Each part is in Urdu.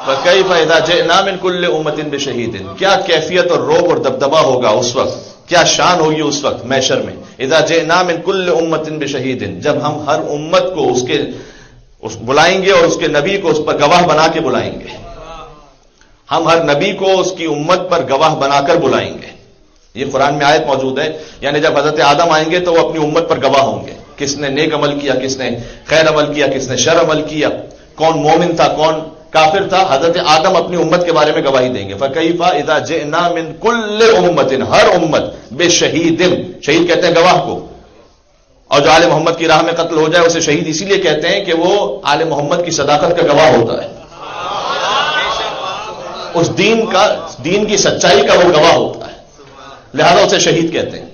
فَكَيْفَ إِذَا جِئْنَا مِنْ كُلِّ أُمَّةٍ بِشَهِيدٍ، کیا کیفیت اور روب اور دبدبہ ہوگا اس وقت، کیا شان ہوگی اس وقت محشر میں. اذا جئنا من كل امة بشہید، جب ہم ہر امت کو اس بلائیں گے اور اس کے نبی کو اس پر گواہ بنا کے بلائیں گے. ہم ہر نبی کو اس کی امت پر گواہ بنا کر بلائیں گے. یہ قرآن میں آیت موجود ہے. یعنی جب حضرت آدم آئیں گے تو وہ اپنی امت پر گواہ ہوں گے، کس نے نیک عمل کیا، کس نے خیر عمل کیا، کس نے شر عمل کیا، کون مومن تھا، کون کافر تھا. حضرت آدم اپنی امت کے بارے میں گواہی دیں گے. فَكَيْفَ إِذَا جِئْنَا مِنْ كُلِّ أُمَّةٍ، ہر امت بِشَهِيدٍ، شہید کہتے ہیں گواہ کو. اور جو آل محمد کی راہ میں قتل ہو جائے اسے شہید اسی لیے کہتے ہیں کہ وہ آل محمد کی صداقت کا گواہ ہوتا ہے، اس دین کی سچائی کا وہ گواہ ہوتا ہے، لہذا اسے شہید کہتے ہیں.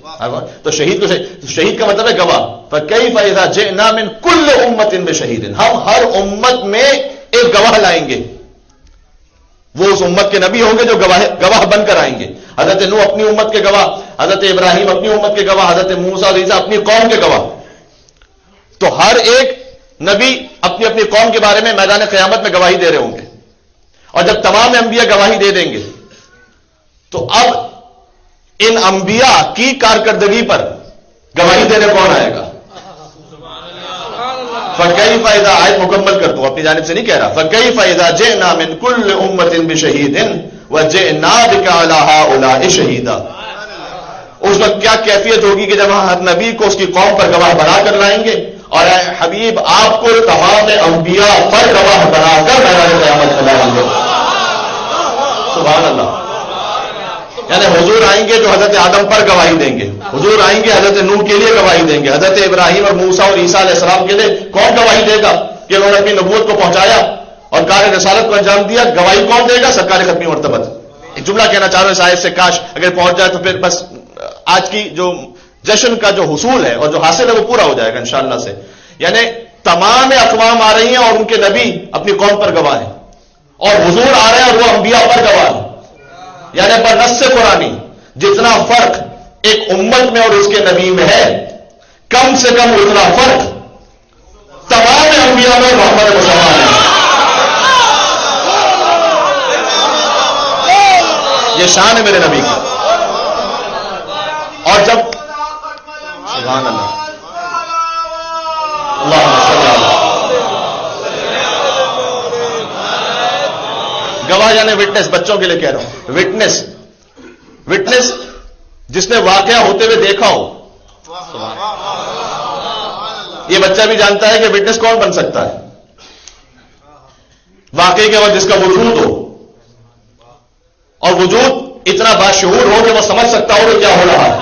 تو شہید کا مطلب ہے گواہ. فَكَيْفَ إِذَا جِئْنَا مِنْ كُلِّ أُمَّةٍ بِشَهِيدٍ، ہم ہر امت میں ایک گواہ لائیں گے. وہ اس امت کے نبی ہوں گے جو گواہ بن کر آئیں گے. حضرت نوح اپنی امت کے گواہ، حضرت ابراہیم اپنی امت کے گواہ، حضرت موسیٰ اور عیسیٰ اپنی قوم کے گواہ. تو ہر ایک نبی اپنی اپنی قوم کے بارے میں میدان قیامت میں گواہی دے رہے ہوں گے. اور جب تمام انبیاء گواہی دے دیں گے تو اب ان انبیاء کی کارکردگی پر گواہی دینے کون آئے گا؟ فَكَيْفَ إِذَا، آیت مکمل کر دو، اپنی جانب سے نہیں کہہ رہا. فَكَيْفَ إِذَا جِئْنَا مِنْ كُلِّ أُمَّةٍ بِشَهِيدٍ وَجِئْنَا بِكَ عَلَىٰ هَٰؤُلَاءِ شَهِيدًا. اس وقت کیا کیفیت ہوگی کہ جب ہر نبی کو اس کی قوم پر گواہ بنا کر لائیں گے اور اے حبیب آپ کو تمام انبیاء پر گواہ بنا کر میدان قیامت میں لائیں گے. سبحان اللہ. یعنی حضور آئیں گے جو حضرت آدم پر گواہی دیں گے، حضور آئیں گے حضرت نوح کے لیے گواہی دیں گے، حضرت ابراہیم اور موسیٰ اور عیسیٰ علیہ السلام کے لیے کون گواہی دے گا کہ انہوں نے اپنی نبوت کو پہنچایا اور کار رسالت کو انجام دیا؟ گواہی کون دے گا؟ سرکار ختمی مرتبہ. ایک جملہ کہنا چاہ رہا ہوں صاحب سے، کاش اگر پہنچ جائے تو پھر بس آج کی جو جشن کا جو حصول ہے اور جو حاصل ہے وہ پورا ہو جائے گا انشاءاللہ سے. یعنی تمام اقوام آ رہی ہیں اور ان کے نبی اپنی قوم پر گواہ ہیں، اور حضور آ رہے ہیں اور وہ انبیاء پر گواہ ہیں. یعنی بنص قرآنی جتنا فرق ایک امت میں اور اس کے نبی میں ہے، کم سے کم اتنا فرق تمام انبیاء میں محمد مصطفیٰ ہے. یہ شان ہے میرے نبی کی. اور جب سبحان اللہ، اللہم صلی اللہ، گواہ یعنی وٹنس، بچوں کے لیے کہہ رہا ہوں. وٹنس جس نے واقعہ ہوتے ہوئے دیکھا ہو. یہ بچہ بھی جانتا ہے کہ وٹنس کون بن سکتا ہے، واقعے کے وقت جس کا وجود ہو، اور وجود اتنا باشعور ہو کہ وہ سمجھ سکتا ہو کہ کیا ہو رہا ہے.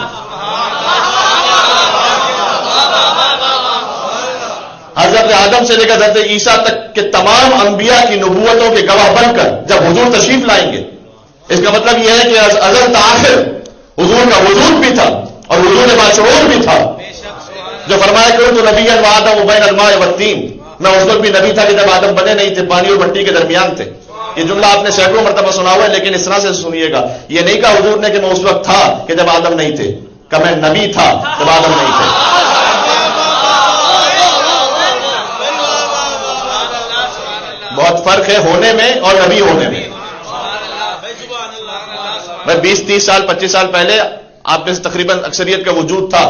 حضرت آدم سے لے کر حضرت عیسیٰ تک کے تمام انبیاء کی نبوتوں کے گواہ بن کر جب حضور تشریف لائیں گے، اس کا مطلب یہ ہے کہ ازل تاخر حضور کا وجود بھی تھا اور حضور باشعور بھی تھا. جو فرمایا کرو تو نبی وآدم بین الماء والطین، میں اس وقت بھی نبی تھا کہ جب آدم بنے نہیں تھے، پانی اور مٹی کے درمیان تھے. یہ جملہ آپ نے سینکڑوں مرتبہ سنا ہوا ہے، لیکن اس طرح سے سنیے گا. یہ نہیں کہا حضور نے کہ میں اس وقت تھا کہ جب آدم نہیں تھے، کہ میں نبی تھا جب آدم نہیں تھے. بہت فرق ہے ہونے میں اور نبی ہونے میں. میں 20-30 سال 25 سال پہلے آپ میں سے تقریباً اکثریت کا وجود تھا،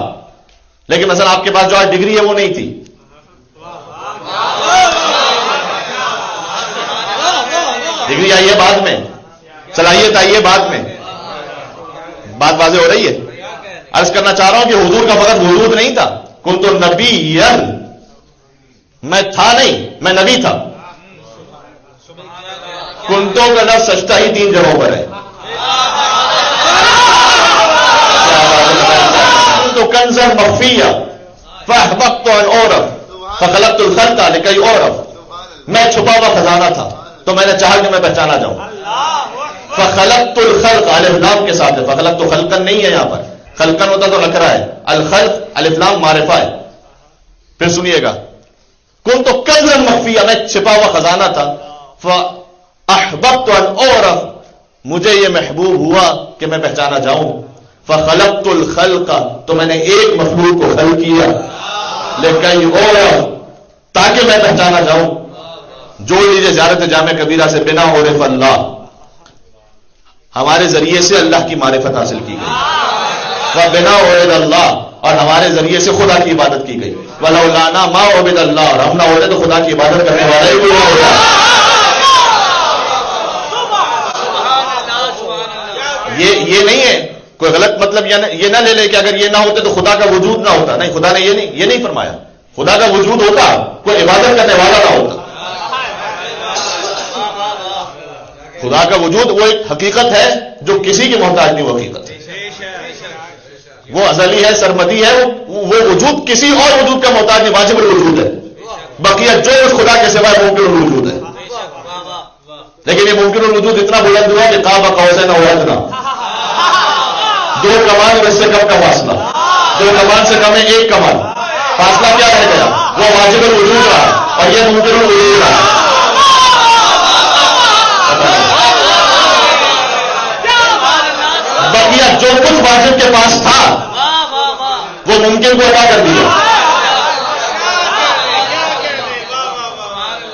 لیکن مثلا آپ کے پاس جو آج ڈگری ہے وہ نہیں تھی. ڈگری آئی ہے بعد میں، صلاحیت آئی ہے بعد میں. بات واضح ہو رہی ہے. عرض کرنا چاہ رہا ہوں کہ حضور کا فقط وجود نہیں تھا. کنت نبیا، میں تھا نہیں، میں نبی تھا. کنتوں کا لفظ سجدہ ہی 3 جگہوں پر ہے. تو کنزا مخفیہ فاحببت ان اعرف فخلقت الخلق لکی اعرف، میں چھپا ہوا خزانہ تھا تو میں نے چاہا کہ میں پہچانا جاؤں. فخلقت الخلق الف لام کے ساتھ ہے، فخلقت خلقا نہیں ہے یہاں پر، خلقن ہوتا تو نکرہ ہے، الخلق الف لام معرفہ ہے. پھر سنیے گا، کنت کنزا مخفیہ، میں چھپا ہوا خزانہ تھا. فاحببت ان اعرف، مجھے یہ محبوب ہوا کہ میں پہچانا جاؤں. فخلقت الخلق، تو میں نے ایک مخلوق کو خلق کیا، لیکن اعرف، تاکہ میں پہچانا جاؤں. جوڑ لیجیے زیارت جامع کبیرہ سے بنا عرف اللہ، ہمارے ذریعے سے اللہ کی معرفت حاصل کی گئی، وہ بنا عبد اللہ، اور ہمارے ذریعے سے خدا کی عبادت کی گئی، ولولانا ما عبد اللہ، اور ہم نہ ہوتے تو خدا کی عبادت کرنے والا ہی کوئی نہ ہوتا۔ یہ نہیں ہے کوئی غلط مطلب، یہ نہ لے لے کہ اگر یہ نہ ہوتے تو خدا کا وجود نہ ہوتا، نہیں، خدا نے یہ نہیں فرمایا، خدا کا وجود ہوتا، کوئی عبادت کرنے والا نہ ہوتا۔ خدا کا وجود وہ ایک حقیقت ہے جو کسی کی محتاج نہیں، وہ حقیقت ہے، وہ ازلی ہے، سرمدی ہے، وہ وجود کسی اور وجود کا محتاج نہیں، واجب الوجود ہے، بقیہ جو اس خدا کے سوائے ممکن الوجود ہے۔ لیکن یہ ممکن الوجود اتنا بلند ہوا کہ قاب قوسین او ادنی، دو کمان اور اس سے کم کا فاصلہ، دو کمان سے کم ہے ایک کمان، فاصلہ کیا رہ گیا؟ وہ واجب الوجود رہا اور یہ ممکن الوجود رہا۔ بقیہ جو کچھ واجب کے پاس تھا وہ ممکن کو ادا کر دیا۔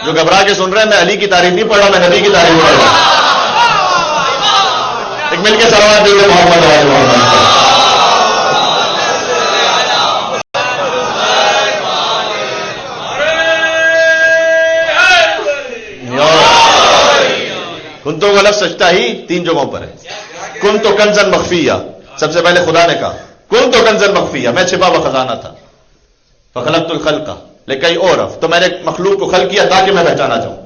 جو گھبرا کے سن رہے ہیں، میں علی کی تعریف نہیں پڑھ رہا، میں نبی کی تعریف پڑھ رہا ہوں۔ ایک مل کے صلوات دیجیے محمد علیہ محمد۔ کنتوں کا لفظ سجدہ ہی 3 جگہوں پر ہے۔ کن تو کنزن مخفیہ، سب سے پہلے خدا نے کہا کن تو کنزن مخفیہ، میں چھپا ہوا خزانہ تھا، فخلقت الخلق لکی اعرف، تو میں نے مخلوق کو خلق کیا تاکہ میں پہچانا جاؤں۔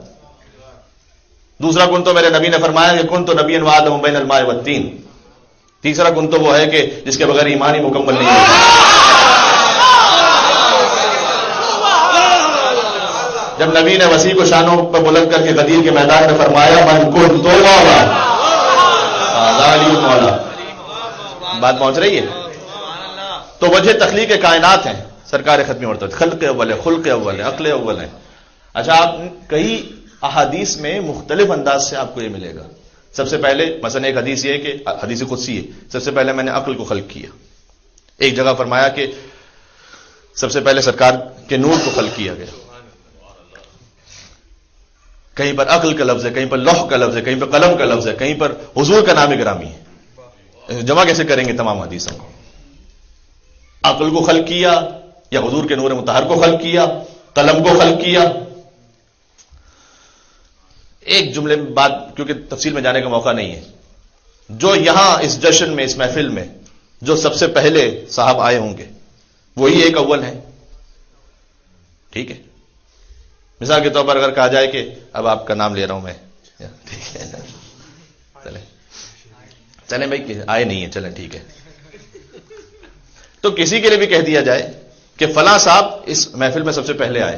دوسرا کن تو میرے نبی نے فرمایا کہ کن تو نبی وآدم بین الماء والطین، تیسرا کن تو وہ ہے کہ جس کے بغیر ایمان ہی مکمل نہیں ہے۔ جب نبی نے وسیع کو شانوں پر بلند کر کے غدیر کے میدان میں فرمایا من کن تو مولا، مولا، بات پہنچ رہی ہے؟ تو وجہ تخلیق کائنات ہیں سرکار ختمی عورت، خلق اول ہے، خلق اول ہے، عقل اول ہے۔ اچھا، آپ کئی احادیث میں مختلف انداز سے آپ کو یہ ملے گا۔ سب سے پہلے مثلا ایک حدیث یہ ہے کہ حدیث قدسی ہے، سب سے پہلے میں نے عقل کو خلق کیا۔ ایک جگہ فرمایا کہ سب سے پہلے سرکار کے نور کو خلق کیا گیا۔ کہیں پر عقل کا لفظ ہے، کہیں پر لوح کا لفظ ہے، کہیں پر قلم کا لفظ ہے، کہیں پر حضور کا نام گرامی ہے۔ جمع کیسے کریں گے تمام حدیثوں کو؟ عقل کو خلق کیا یا حضور کے نور مطہر کو خلق کیا، قلم کو خلق کیا؟ ایک جملے میں بات، کیونکہ تفصیل میں جانے کا موقع نہیں ہے، جو یہاں اس جشن میں، اس محفل میں جو سب سے پہلے صاحب آئے ہوں گے وہی ایک اول ہیں، ٹھیک ہے؟ مثال کے طور پر اگر کہا جائے کہ اب آپ کا نام لے رہا ہوں میں، ٹھیک ہے، چلیں بھائی آئے نہیں ہیں، چلیں ٹھیک ہے، تو کسی کے لیے بھی کہہ دیا جائے کہ فلاں صاحب اس محفل میں سب سے پہلے آئے،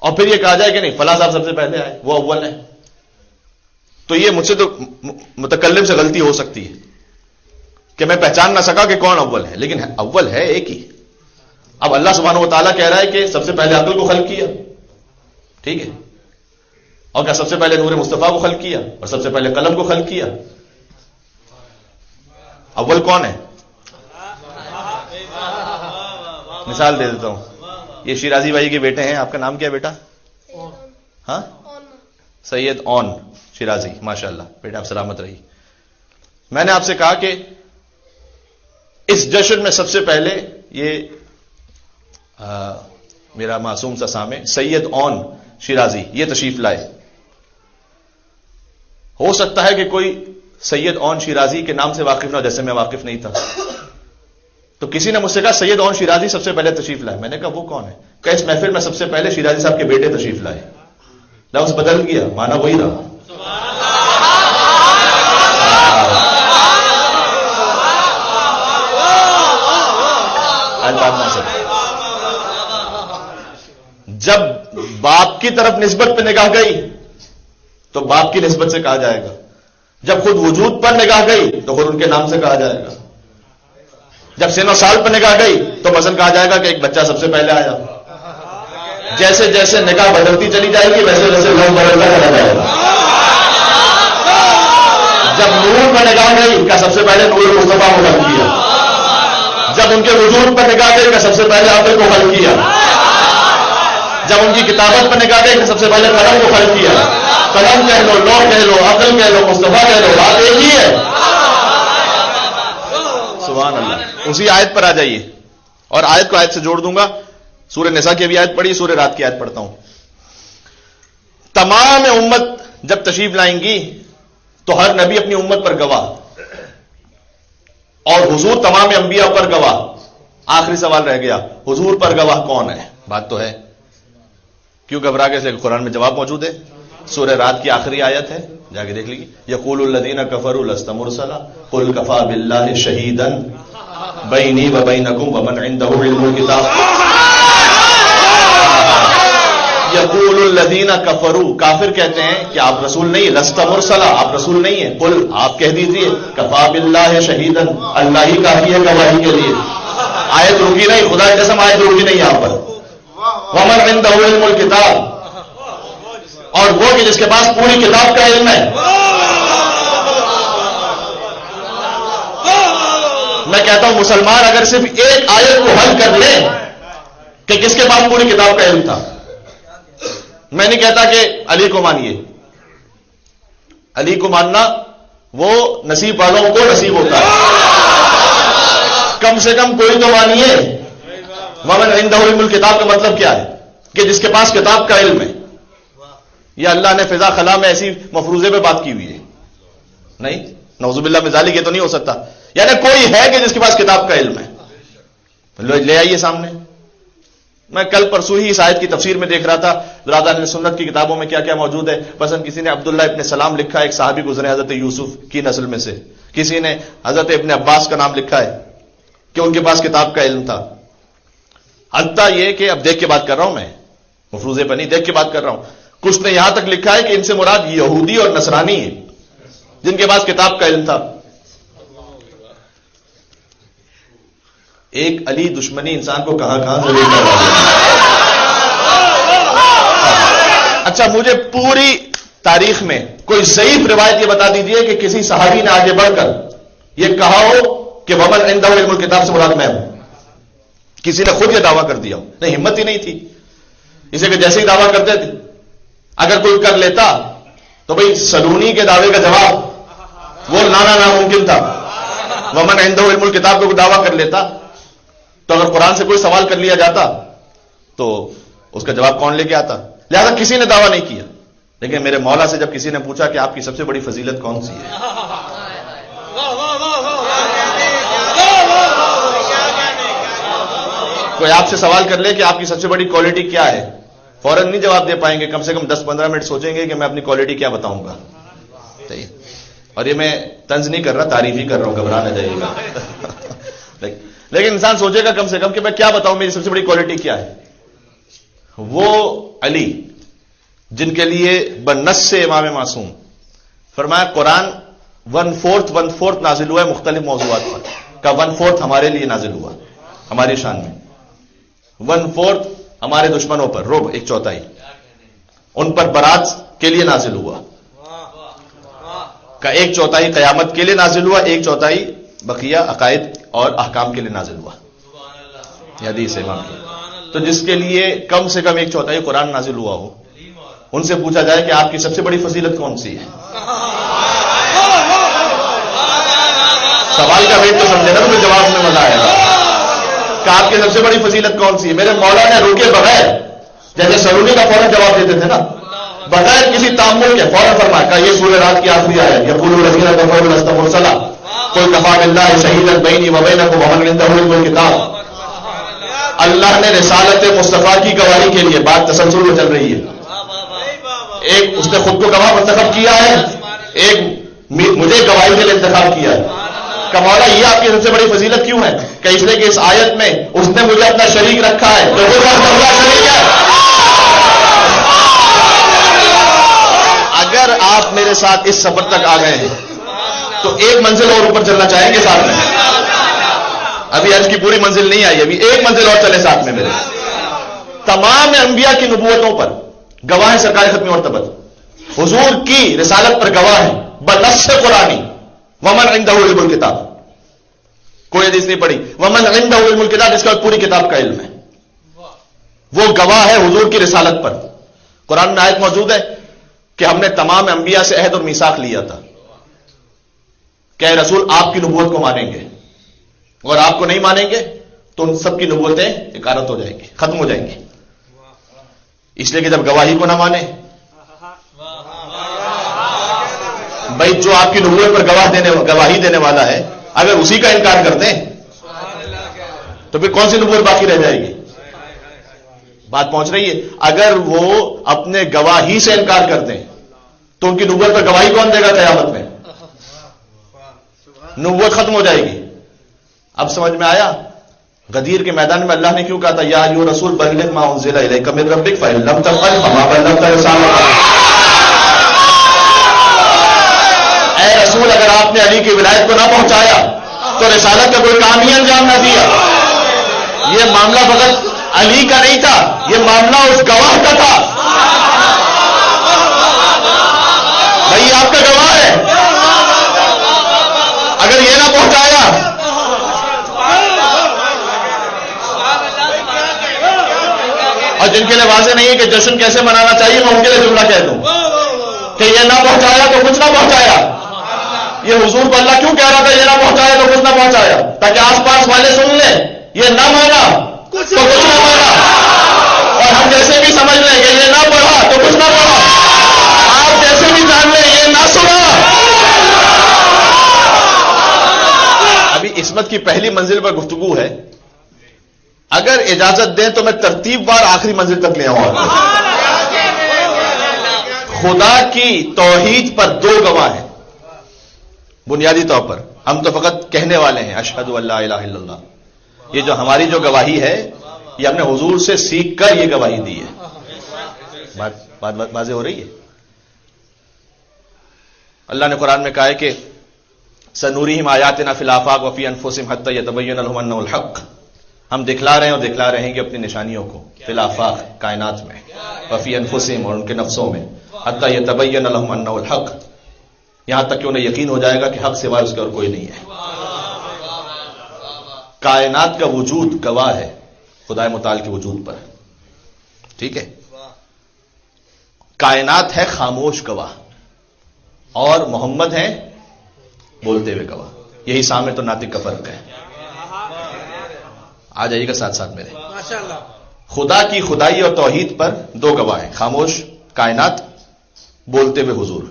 اور پھر یہ کہا جائے کہ نہیں فلاں صاحب سب سے پہلے آئے، وہ اول ہے، تو یہ مجھ سے تو متکلم سے غلطی ہو سکتی ہے کہ میں پہچان نہ سکا کہ کون اول ہے، لیکن اول ہے ایک ہی۔ اب اللہ سبحانہ و تعالیٰ کہہ رہا ہے کہ سب سے پہلے عقل کو خلق کیا، ٹھیک ہے، اور کیا سب سے پہلے نور مصطفیٰ کو خلق کیا اور سب سے پہلے قلم کو خلق کیا؟ اول کون ہے؟ مثال دے دیتا ہوں، یہ شیرازی بھائی کے بیٹے ہیں، آپ کا نام کیا بیٹا؟ ہاں، سید اون شیرازی، ماشاءاللہ بیٹا آپ سلامت رہی۔ میں نے آپ سے کہا کہ اس جشن میں سب سے پہلے یہ میرا معصوم سا سامع سید اون شیرازی یہ تشریف لائے۔ ہو سکتا ہے کہ کوئی سید اون شیرازی کے نام سے واقف نہ ہو، جیسے میں واقف نہیں تھا، تو کسی نے مجھ سے کہا سید اون شیرازی سب سے پہلے تشریف لائے۔ میں نے کہا وہ کون ہے؟ کہ اس محفل میں سب سے پہلے شیرازی صاحب کے بیٹے تشریف لائے۔ لفظ بدل گیا، معنی وہی رہا۔ جب باپ کی طرف نسبت پہ نگاہ گئی تو باپ کی نسبت سے کہا جائے گا، جب خود وجود پر نگاہ گئی تو خود ان کے نام سے کہا جائے گا، جب سن و سال پر نگاہ گئی تو مثلا کہا جائے گا کہ ایک بچہ سب سے پہلے آیا۔ جیسے جیسے نگاہ بدلتی چلی جائے گی ویسے ویسے لوگ بدلتا چلا جائے گا۔ جب نور پر نگاہ گئی کا سب سے پہلے نور مصطفیٰ کو خلق کیا، جب ان کے وجود پر نگاہ گئی کا سب سے پہلے عقل کو خلق کیا، جب ان کی کتابت پر نگاہ گئی کہ سب سے پہلے قلم کو خلق کیا. قلم کہہ لو، لوح کہہ لو، عقل کہہ لو، مصطفیٰ کہہ لو، بات ایک ہی ہے. سبحان اللہ. اسی آیت پر آ جائیے اور آیت کو آیت سے جوڑ دوں گا. سورہ نساء کی بھی آیت پڑھی، سورہ رات کی آیت پڑھتا ہوں. تمام امت جب تشریف لائیں گی تو ہر نبی اپنی امت پر گواہ اور حضور تمام انبیاء پر گواہ. آخری سوال رہ گیا، حضور پر گواہ کون ہے؟ بات تو ہے. کیوں گھبرا کے؟ سے قرآن میں جواب موجود ہے. سورہ رات کی آخری آیت ہے، جا کے دیکھ لیجیے. یقول الذین کفروا لست مرسلا قل کفی باللہ شہیدا بینی و بینکم ومن عندہ علم الکتاب. یقول الذین کفروا، کافر کہتے ہیں کہ آپ رسول نہیں، لست مرسلا، آپ رسول نہیں ہیں. قل، آپ کہہ دیجئے کفی باللہ شہیدا، اللہ ہی کافی ہے گواہی کے لیے. آیت رکی نہیں، خدا کی قسم آیت رکی نہیں یہاں پر. ومن عنده علم الکتاب، اور وہ کہ جس کے پاس پوری کتاب کا علم ہے. میں کہتا ہوں مسلمان اگر صرف ایک آیت کو حل کر لے کہ کس کے پاس پوری کتاب کا علم تھا. میں نہیں کہتا کہ علی کو مانیے، علی کو ماننا وہ نصیب والوں کو نصیب ہوتا ہے. کم سے کم کوئی تو مانیے. ومن عنده علم الکتاب کا مطلب کیا ہے؟ کہ جس کے پاس کتاب کا علم ہے. یا اللہ نے فضا خلا میں ایسی مفروضے پہ بات کی ہوئی ہے؟ نہیں، نعوذ باللہ من ذالک، یہ تو نہیں ہو سکتا. یعنی کوئی ہے کہ جس کے پاس کتاب کا علم ہے، لے آئیے سامنے. میں کل پرسوں ہی اس آیت کی تفسیر میں دیکھ رہا تھا برادران سنت کی کتابوں میں کیا کیا موجود ہے. مثلا کسی نے عبداللہ ابن سلام لکھا ہے، ایک صحابی گزرے حضرت یوسف کی نسل میں سے. کسی نے حضرت ابن عباس کا نام لکھا ہے کہ ان کے پاس کتاب کا علم تھا. حتیٰ یہ کہ اب دیکھ کے بات کر رہا ہوں، میں مفروضے پہ نہیں، دیکھ کے بات کر رہا ہوں. کچھ نے یہاں تک لکھا ہے کہ ان سے مراد یہودی اور نصرانی ہیں جن کے پاس کتاب کا علم تھا. ایک علی دشمنی انسان کو کہاں کہاں سے لے کر آ گیا. اچھا، مجھے پوری تاریخ میں کوئی ضعیف روایت یہ بتا دیجئے کہ کسی صحابی نے آگے بڑھ کر یہ کہا ہو کہ ومن عنده علم الکتاب سے مراد میں ہوں. کسی نے خود یہ دعویٰ کر دیا ہو؟ نہیں، ہمت ہی نہیں تھی. اسے کہ جیسے ہی دعویٰ کرتے تھے، اگر کوئی کر لیتا تو بھئی سلونی کے دعوے کا جواب وہ لانا ناممکن تھا. ومن عنده علم الکتاب کو دعویٰ کر لیتا تو اگر قرآن سے کوئی سوال کر لیا جاتا تو اس کا جواب کون لے کے آتا؟ لہذا کسی نے دعویٰ نہیں کیا. لیکن میرے مولا سے جب کسی نے پوچھا کہ آپ کی سب سے بڑی فضیلت کون سی ہے، کوئی آپ سے سوال کر لے کہ آپ کی سب سے بڑی کوالٹی کیا ہے، فوراً نہیں جواب دے پائیں گے. کم سے کم 10-15 منٹ سوچیں گے کہ میں اپنی کوالٹی کیا بتاؤں گا. اور یہ میں طنز نہیں کر رہا، تعریف ہی کر رہا ہوں، گھبرا نہ جائیے گا. لیکن انسان سوچے گا کم سے کم کہ میں کیا بتاؤں، میری سب سے بڑی کوالٹی کیا ہے. وہ علی جن کے لیے بنص سے امام معصوم فرمایا قرآن 1/4 نازل ہوا ہے مختلف موضوعات پر. کا 1/4 ہمارے لیے نازل ہوا ہماری شان میں. 1/4 ہمارے دشمنوں پر، ربع 1/4 ان پر برات کے لیے نازل ہوا. کا 1/4 قیامت کے لیے نازل ہوا، 1/4 بقیہ عقائد اور احکام کے لیے نازل ہوا. یہ حدیث ہے امام کی. تو جس کے لیے کم سے کم 1/4 قرآن نازل ہوا ہو، ان سے پوچھا جائے کہ آپ کی سب سے بڑی فضیلت کون سی ہے. سوال کا ویٹ تو سمجھے نا، مجھے جواب میں مزہ آئے گا کہ آپ کی سب سے بڑی فضیلت کون سی ہے. میرے مولا نے روکے بغیر، جیسے سلونی کا فوراً جواب دیتے تھے نا، بغیر کسی تعمل کے فوراً فرمایا کہ یہ سورہ رات کی آخری آیت یقول الذین کفروا لست مرسلا قل کفی باللہ شہیدا بینی و بینکم ومن عنده علم الکتاب. اللہ نے رسالت مصطفیٰ کی گواہی کے لیے، بات تسلسل میں چل رہی ہے. ایک اس نے خود کو گواہ منتخب کیا ہے، ایک مجھے گواہی کے لیے انتخاب کیا ہے. کہ مولا یہ آپ کی سب سے بڑی فضیلت کیوں ہے؟ کہ اس لیے کہ اس آیت میں اس نے مجھے اپنا شریک رکھا ہے، تو وہ اللہ شریک ہے. اگر آپ میرے ساتھ اس سفر تک آ گئے ہیں تو ایک منزل اور اوپر چلنا چاہیں گے ساتھ میں. ابھی حج کی پوری منزل نہیں آئی، ابھی ایک منزل اور چلے ساتھ میں میرے. تمام انبیاء کی نبوتوں پر گواہ ہے سرکار ختم مرتبت، حضور کی رسالت پر گواہ ہے بنص قرآنی. ومن عنده علم الکتاب، کوئی حدیث نہیں پڑھی. ومن عنده علم الکتاب، اس کا پوری کتاب کا علم ہے. وہ گواہ ہے حضور کی رسالت پر. قرآن میں آیت موجود ہے کہ ہم نے تمام انبیاء سے عہد اور میثاق لیا تھا کہ اے رسول آپ کی نبوت کو مانیں گے، اور آپ کو نہیں مانیں گے تو ان سب کی نبوتیں اکارت ہو جائیں گی، ختم ہو جائیں گی. اس لیے کہ جب گواہی کو نہ مانے، بھائی جو آپ کی نبوت پر گواہی دینے والا ہے اگر اسی کا انکار کر دیں تو پھر کون سی نبوت باقی رہ جائے گی؟ بات پہنچ رہی ہے؟ اگر وہ اپنے گواہی سے انکار کر دیں تو ان کی نبوت پر گواہی کون دے گا قیامت میں؟ نبوت ختم ہو جائے گی. اب سمجھ میں آیا غدیر کے میدان میں اللہ نے کیوں کہا تھا یا ایھا رسول بلغ ما انزل الیک من ربک فإن لم تفعل فما بلغت رسالتہ. اے رسول اگر آپ نے علی کی ولایت کو نہ پہنچایا تو رسالت کا کوئی کام ہی انجام نہ دیا. یہ معاملہ فقط علی کا نہیں تھا، یہ معاملہ اس گواہ کا تھا. بھائی آپ کا گواہ ہے، اگر یہ نہ پہنچایا اور جن کے لیے واضح نہیں ہے کہ جشن کیسے منانا چاہیے میں ان کے لیے جملہ کہہ دوں کہ یہ نہ پہنچایا تو کچھ نہ پہنچایا. یہ حضور کو اللہ کیوں کہہ رہا تھا یہ نہ پہنچایا تو کچھ نہ پہنچایا؟ تاکہ آس پاس والے سن لیں یہ نہ مانا تو کچھ نہ مانا، اور ہم جیسے بھی سمجھ لیں کہ یہ نہ پڑھا تو کچھ نہ پڑھا، آپ جیسے بھی جان لیں یہ نہ سنا. ابھی عصمت کی پہلی منزل پر گفتگو ہے، اگر اجازت دیں تو میں ترتیب وار آخری منزل تک لے آؤں گا. خدا کی توحید پر دو گواہ ہیں بنیادی طور پر، ہم تو فقط کہنے والے ہیں اشہد ان لا الہ الا اللہ. یہ جو ہماری جو گواہی ہے یہ ہم نے حضور سے سیکھ کر یہ گواہی دی ہے. بات واضح ہو رہی ہے؟ اللہ نے قرآن میں کہا ہے کہ سنورہم آیاتنا فی الآفاق وفی انفسہم حتی یتبین لہم انہ الحق. ہم دکھلا رہے ہیں اور دکھلا رہے ہیں کہ اپنی نشانیوں کو فی الآفاق کائنات میں، وفی انفسہم اور ان کے نفسوں میں، حتی یتبین لہم انہ الحق، یہاں تک کہ انہیں یقین ہو جائے گا کہ حق سوائے اس کے اور کوئی نہیں ہے. کائنات کا وجود گواہ ہے خدا متعال کے وجود پر، ٹھیک ہے؟ کائنات ہے خاموش گواہ اور محمد ہیں بولتے ہوئے گواہ. یہی سامع تو ناطق کا فرق ہے. آ جائیے گا ساتھ ساتھ میرے. خدا کی خدائی اور توحید پر دو گواہ ہیں، خاموش کائنات، بولتے ہوئے حضور.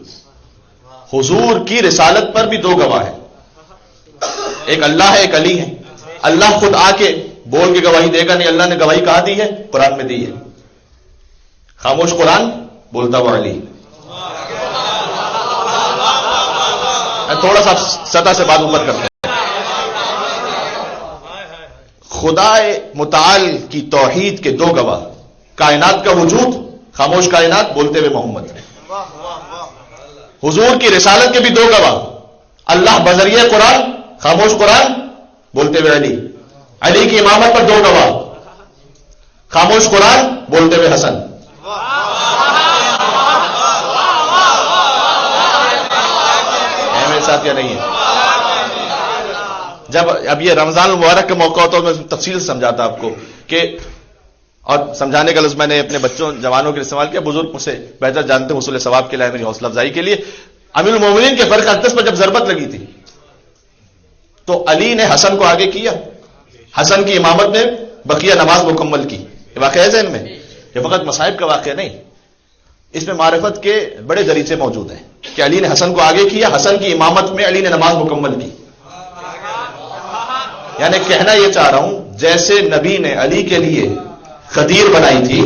حضور کی رسالت پر بھی دو گواہ ہیں، ایک اللہ ہے ایک علی ہے. اللہ خود آ کے بول کے گواہی دے گا نہیں، اللہ نے گواہی کہاں دی ہے؟ قرآن میں دی ہے. خاموش قرآن، بولتا ہوا علی. تھوڑا سا سطح سے بات اوپر کرتے ہیں. خدا متعال کی توحید کے دو گواہ، کائنات کا وجود، خاموش کائنات، بولتے ہوئے محمد. حضور کی رسالت کے بھی دو گواہ، اللہ بذریعہ قرآن، خاموش قرآن، بولتے ہوئے علی. علی کی امامت پر دو گواہ، خاموش قرآن، بولتے ہوئے حسن. میرے ساتھ یا نہیں ہے؟ جب اب یہ رمضان المبارک کا موقع ہوتا ہے میں تفصیل سے سمجھاتا آپ کو کہ، اور سمجھانے کا لفظ میں نے اپنے بچوں جوانوں کے لیے استعمال کیا، بزرگ مجھ سے بہتر جانتے ہیں، حصول ثواب کے لیے، میری حوصلہ افزائی کے لیے. امیر المومنین کے فرق اقدس پر جب ضربت لگی تھی تو علی نے حسن کو آگے کیا، حسن کی امامت میں بقیہ نماز مکمل کی. یہ واقعہ ہے ذہن میں، یہ فقط مصائب کا واقعہ نہیں، اس میں معرفت کے بڑے دریچے موجود ہیں کہ علی نے حسن کو آگے کیا، حسن کی امامت میں علی نے نماز مکمل کی. یعنی کہنا یہ چاہ رہا ہوں جیسے نبی نے علی کے لیے خدیر بنائی تھی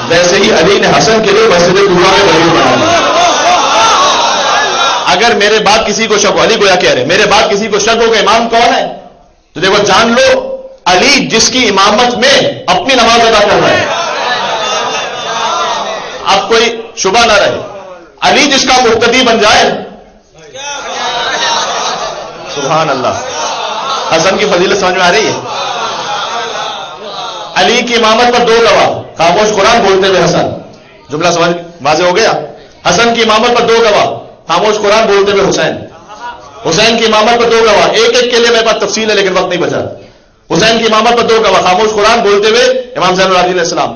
ویسے ہی علی نے حسن کے لیے مسجد طوبہ میں خدیر بنائی. اگر میرے بعد کسی کو شک ہو، علی گویا کہہ رہے میرے بعد کسی کو شک ہو کہ امام کون ہے تو دیکھو جان لو علی جس کی امامت میں اپنی نماز ادا کر رہا ہے. اب کوئی شبہ نہ رہے، علی جس کا مقتدی بن جائے. سبحان اللہ. حسن کی فضیلت سمجھ میں آ رہی ہے؟ علی کی امامت پر دو گواہ، خاموش قرآن، بولتے ہوئے حسن. جملہ سمجھ واضح ہو گیا؟ حسن کی امامت پر دو گواہ، خاموش قرآن، بولتے ہوئے حسین. حسین کی امامت پر دو گواہ، ایک ایک کے لیے میرے پاس تفصیل ہے لیکن وقت نہیں بچا. حسین کی امامت پر 2 گواہ، خاموش قرآن بولتے ہوئے امام زین العابدین علیہ السلام.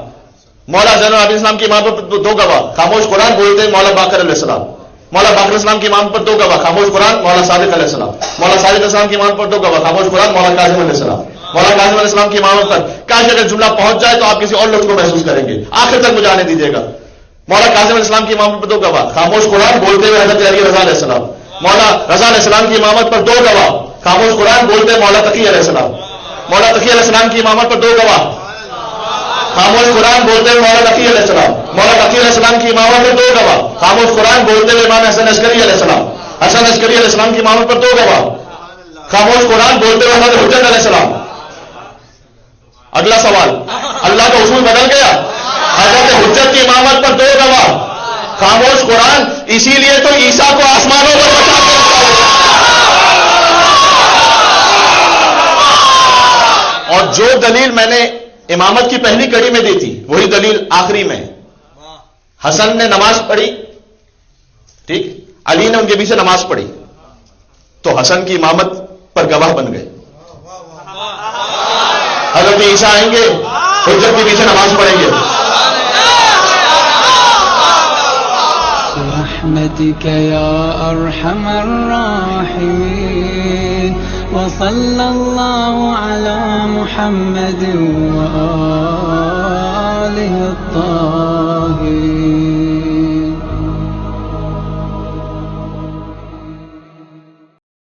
مولا زین العابدین السلام کی امامت پر 2 گواہ، خاموش قرآن بولتے ہوئے مولا باقر علیہ السلام. مولا باقر علیہ السلام کی امامت پر 2 گواہ، خاموش قرآن مولا صادق علیہ السلام. مولا صادق علیہ السلام کی امامت پر 2 گواہ، خاموش قرآن مولا کاظم علیہ السلام. مولا کاظم علیہ السلام کی امامت پر کاش اگر جملہ پہنچ جائے تو آپ کسی اور لفظ کو محسوس کریں گے. آخر تک مجھے آنے دیجیے گا. مولا کاظم علیہ السلام کی امامت پر 2 گواہ، خاموش قرآن بولتے ہوئے حضرت علی رضا علیہ السلام. مولا رضا علیہ السلام کی امامت پر 2 گواہ، خاموش قرآن بولتے ہوئے مولا تقی علیہ السلام. مولا تقی علیہ السلام کی امامت پر 2 گواہ، خاموش قرآن بولتے ہوئے مولا تقی علیہ السلام. مولا تقی علیہ السلام کی امامت پر 2 گواہ، خاموش قرآن بولتے ہوئے امام حسن عسکری علیہ السلام. حسن عسکری علیہ السلام کی امامت پر 2 گواہ، خاموش قرآن بولتے ہوئے حضرت حجت علیہ السلام. اگلا سوال، اللہ کا اصول بدل گیا. حضرت حجت کی امامت پر 2 گواہ، خاموش قرآن. اسی لیے تو عیسیٰ کو آسمانوں پر بچا کے رکھا. اور جو دلیل میں نے امامت کی پہلی کڑی میں دی تھی وہی دلیل آخری میں. حسن نے نماز پڑھی، ٹھیک، علی نے ان کے پیچھے نماز پڑھی تو حسن کی امامت پر گواہ بن گئے. حضرت عیسیٰ آئیں گے، حجت کے پیچھے نماز پڑھیں گے. برحمتك يا أرحم الراحمين وصلى الله على محمد وآله الطاهرين.